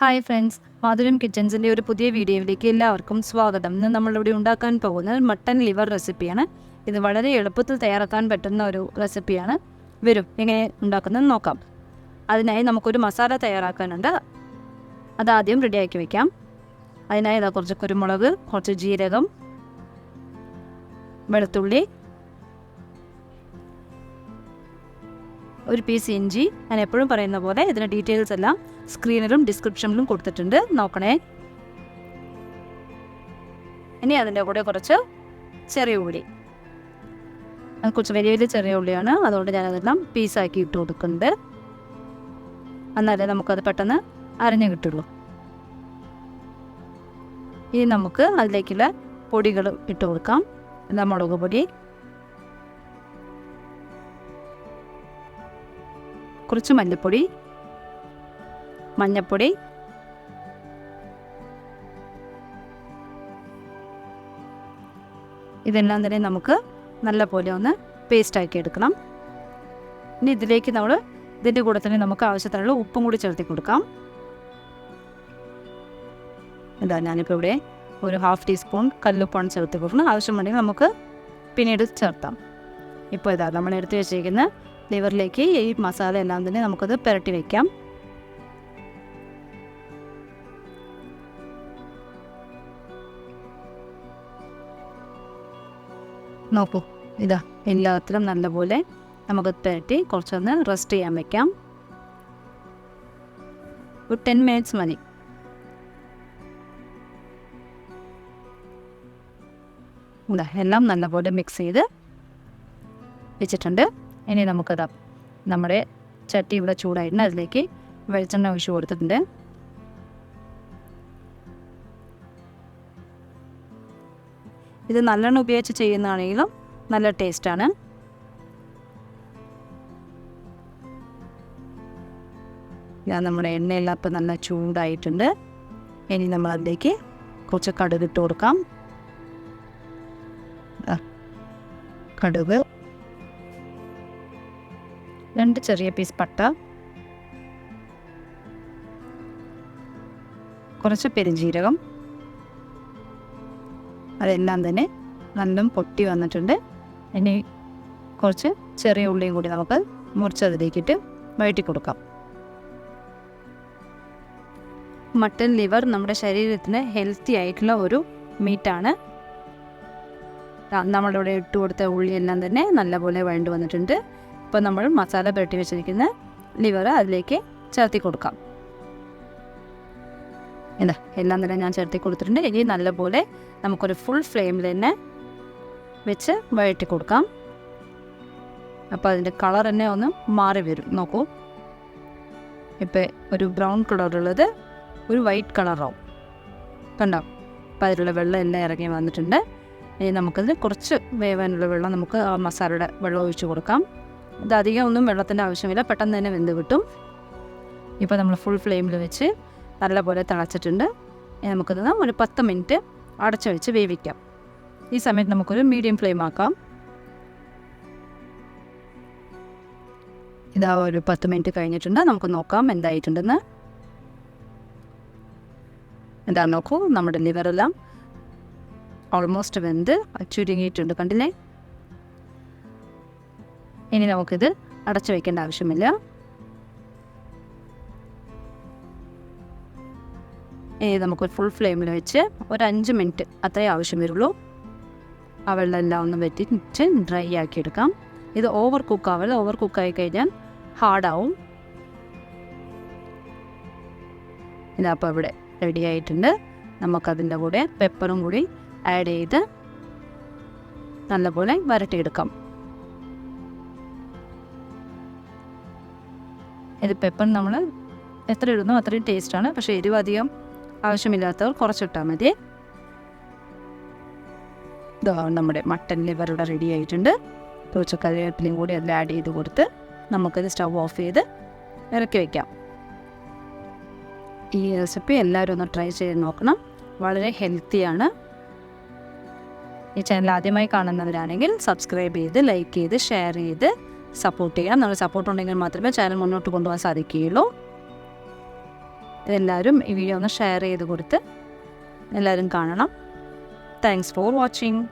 Hi friends, മാധുരം കിച്ചൻസിൻ്റെ ഒരു പുതിയ വീഡിയോയിലേക്ക് എല്ലാവർക്കും സ്വാഗതം. ഇന്ന് നമ്മളിവിടെ ഉണ്ടാക്കാൻ പോകുന്നത് മട്ടൻ ലിവർ റെസിപ്പിയാണ്. ഇത് വളരെ എളുപ്പത്തിൽ തയ്യാറാക്കാൻ പറ്റുന്ന ഒരു റെസിപ്പിയാണ്. വരും എങ്ങനെ ഉണ്ടാക്കുന്നത് നോക്കാം. അതിനായി നമുക്കൊരു മസാല തയ്യാറാക്കാനുണ്ട്. അതാദ്യം റെഡിയാക്കി വയ്ക്കാം. അതിനായി കുറച്ച് കുരുമുളക്, കുറച്ച് ജീരകം, വെളുത്തുള്ളി, ഒരു പീസ് ഇഞ്ചി. ഞാൻ എപ്പോഴും പറയുന്ന പോലെ ഇതിൻ്റെ ഡീറ്റെയിൽസ് എല്ലാം സ്ക്രീനിലും ഡിസ്ക്രിപ്ഷനിലും കൊടുത്തിട്ടുണ്ട്, നോക്കണേ. ഇനി അതിൻ്റെ കൂടെ കുറച്ച് ചെറിയ ഉള്ളി, അത് കുറച്ച് വലിയ വലിയ ചെറിയ ഉള്ളിയാണ്, അതുകൊണ്ട് ഞാനതെല്ലാം പീസാക്കി ഇട്ട് കൊടുക്കുന്നുണ്ട്. എന്നാലേ നമുക്കത് പെട്ടെന്ന് അരഞ്ഞു കിട്ടുള്ളൂ. ഇനി നമുക്ക് അതിലേക്കുള്ള പൊടികൾ ഇട്ട് കൊടുക്കാം. എന്താ, മുളക് പൊടി, കുറച്ച് മല്ലിപ്പൊടി, മഞ്ഞൾപ്പൊടി, ഇതെല്ലാം തന്നെ നമുക്ക് നല്ല പോലെ ഒന്ന് പേസ്റ്റാക്കി എടുക്കണം. ഇനി ഇതിലേക്ക് ഇതിൻ്റെ കൂടെ തന്നെ നമുക്ക് ആവശ്യത്തിനുള്ള ഉപ്പും കൂടി ചേർത്തി കൊടുക്കാം. ഞാനിപ്പോൾ ഇവിടെ ഒരു 1/2 ടീസ്പൂൺ കല്ലുപ്പാണ് ചേർത്ത് കൊടുക്കണം. ആവശ്യമുണ്ടെങ്കിൽ നമുക്ക് പിന്നീട് ചേർത്താം. ഇപ്പോൾ നമ്മൾ എടുത്ത് വെച്ചിരിക്കുന്ന ലിവറിലേക്ക് ഈ മസാല എല്ലാം തന്നെ നമുക്കത് പുരട്ടി വയ്ക്കാം. നോക്കൂ, എല്ലാത്തിലും നല്ലപോലെ നമുക്ക് പുരട്ടി കുറച്ചൊന്ന് റെസ്റ്റ് ചെയ്യാൻ വയ്ക്കാം. ഒരു 10 മിനിറ്റ്സ് മതി. എല്ലാം നല്ലപോലെ മിക്സ് ചെയ്ത് വെച്ചിട്ടുണ്ട്. ഇനി നമുക്കത് നമ്മുടെ ചട്ടി ഇവിടെ ചൂടായിട്ടുണ്ട്, അതിലേക്ക് വെളിച്ചെണ്ണ ഒഴിച്ച് കൊടുത്തിട്ടുണ്ട്. ഇത് നല്ലെണ്ണ ഉപയോഗിച്ച് ചെയ്യുന്നതാണെങ്കിലും നല്ല ടേസ്റ്റാണ്. നമ്മുടെ എണ്ണയെല്ലാം ഇപ്പം നല്ല ചൂടായിട്ടുണ്ട്. ഇനി നമ്മൾ അതിലേക്ക് കുറച്ച് കടുക് ഇട്ട് കൊടുക്കാം. കടുക്, 2 ചെറിയ പീസ് പട്ട, കുറച്ച് പെരുംജീരകം, അതെല്ലാം തന്നെ നല്ല പൊട്ടി വന്നിട്ടുണ്ട്. ഇനി കുറച്ച് ചെറിയ ഉള്ളിയും കൂടി നമുക്ക് മുറിച്ചതിലേക്കിട്ട് വഴറ്റി കൊടുക്കാം. മട്ടൻ ലിവർ നമ്മുടെ ശരീരത്തിന് ഹെൽത്തി ആയിട്ടുള്ള ഒരു മീറ്റാണ്. നമ്മളിവിടെ ഇട്ട് കൊടുത്ത ഉള്ളിയെല്ലാം തന്നെ നല്ലപോലെ വഴണ്ട് വന്നിട്ടുണ്ട്. ഇപ്പോൾ നമ്മൾ മസാല പുരട്ടി വെച്ചിരിക്കുന്ന ലിവർ അതിലേക്ക് ചേർത്തി കൊടുക്കാം. എല്ലാം തന്നെ ഞാൻ ചേർത്തി കൊടുത്തിട്ടുണ്ട്. ഇനി നല്ലപോലെ നമുക്കൊരു ഫുൾ ഫ്ലെയിമിൽ തന്നെ വെച്ച് വഴറ്റി കൊടുക്കാം. അപ്പോൾ അതിൻ്റെ കളർ തന്നെ ഒന്ന് മാറി വരും. നോക്കൂ, ഇപ്പോൾ ഒരു ബ്രൗൺ കളറുള്ളത് ഒരു വൈറ്റ് കളറാവും, കണ്ടോ? അപ്പോൾ അതിലുള്ള വെള്ളം എല്ലാം ഇറങ്ങി വന്നിട്ടുണ്ട്. ഇനി നമുക്കതിൽ കുറച്ച് വേവാനുള്ള വെള്ളം നമുക്ക് ആ മസാലയുടെ വെള്ളം ഒഴിച്ച് കൊടുക്കാം. ഇത് അധികം ഒന്നും വെള്ളത്തിൻ്റെ ആവശ്യമില്ല, പെട്ടെന്ന് തന്നെ വെന്ത് കിട്ടും. ഇപ്പോൾ നമ്മൾ ഫുൾ ഫ്ലെയിമിൽ വെച്ച് നല്ലപോലെ തിളച്ചിട്ടുണ്ട്. നമുക്കത് ഒരു 10 മിനിറ്റ് അടച്ചു വെച്ച് വേവിക്കാം. ഈ സമയത്ത് നമുക്കൊരു മീഡിയം ഫ്ലെയിം ആക്കാം. ഒരു 10 മിനിറ്റ് കഴിഞ്ഞിട്ടുണ്ട്. നമുക്ക് നോക്കാം എന്തായിട്ടുണ്ടെന്ന്. നോക്കൂ, നമ്മുടെ ലിവറെല്ലാം ഓൾമോസ്റ്റ് വെന്ത് ചുരുങ്ങിയിട്ടുണ്ട്, കണ്ടില്ലേ? ഇനി നമുക്കിത് അടച്ചു വയ്ക്കേണ്ട ആവശ്യമില്ല. ഇനി നമുക്ക് ഫുൾ ഫ്ലെയിമിൽ വെച്ച് ഒരു 5 മിനിറ്റ് അത്രേ ആവശ്യം വരുള്ളൂ. ആ വെള്ളം എല്ലാം ഒന്ന് വെറ്റിച്ച് ഡ്രൈ ആക്കി എടുക്കാം. ഇത് ഓവർ കുക്കാവില്ല. ഓവർ കുക്കായി കഴിഞ്ഞാൽ ഹാർഡാവും. അപ്പോൾ ഇവിടെ റെഡി ആയിട്ടുണ്ട്. നമുക്കതിൻ്റെ കൂടെ പെപ്പറും കൂടി ആഡ് ചെയ്ത് നല്ലപോലെ വരട്ടിയെടുക്കാം. ഇത് പെപ്പർ നമ്മൾ എത്ര ഇടുന്നോ അത്രയും ടേസ്റ്റാണ്. പക്ഷേ എരിവ് അധികം ആവശ്യമില്ലാത്തവർ കുറച്ചിട്ടാൽ മതി. നമ്മുടെ മട്ടൻ ലിവർ ഇവിടെ റെഡി ആയിട്ടുണ്ട്. കുറച്ച് കറിവേപ്പിലയും കൂടി അതിൽ ആഡ് ചെയ്ത് കൊടുത്ത് നമുക്കത് സ്റ്റവ് ഓഫ് ചെയ്ത് ഇറക്കി വയ്ക്കാം. ഈ റെസിപ്പി എല്ലാവരും ഒന്ന് ട്രൈ ചെയ്ത് നോക്കണം. വളരെ ഹെൽത്തിയാണ്. ഈ ചാനൽ ആദ്യമായി കാണുന്നവരാണെങ്കിൽ സബ്സ്ക്രൈബ് ചെയ്ത്, ലൈക്ക് ചെയ്ത്, ഷെയർ ചെയ്ത് സപ്പോർട്ട് ചെയ്യാം. നമ്മുടെ സപ്പോർട്ട് ഉണ്ടെങ്കിൽ മാത്രമേ ചാനൽ മുന്നോട്ട് കൊണ്ടുപോകാൻ സാധിക്കുകയുള്ളൂ. എല്ലാവരും ഈ വീഡിയോ ഒന്ന് ഷെയർ ചെയ്ത് കൊടുത്ത് എല്ലാവരും കാണണം. Thanks for watching.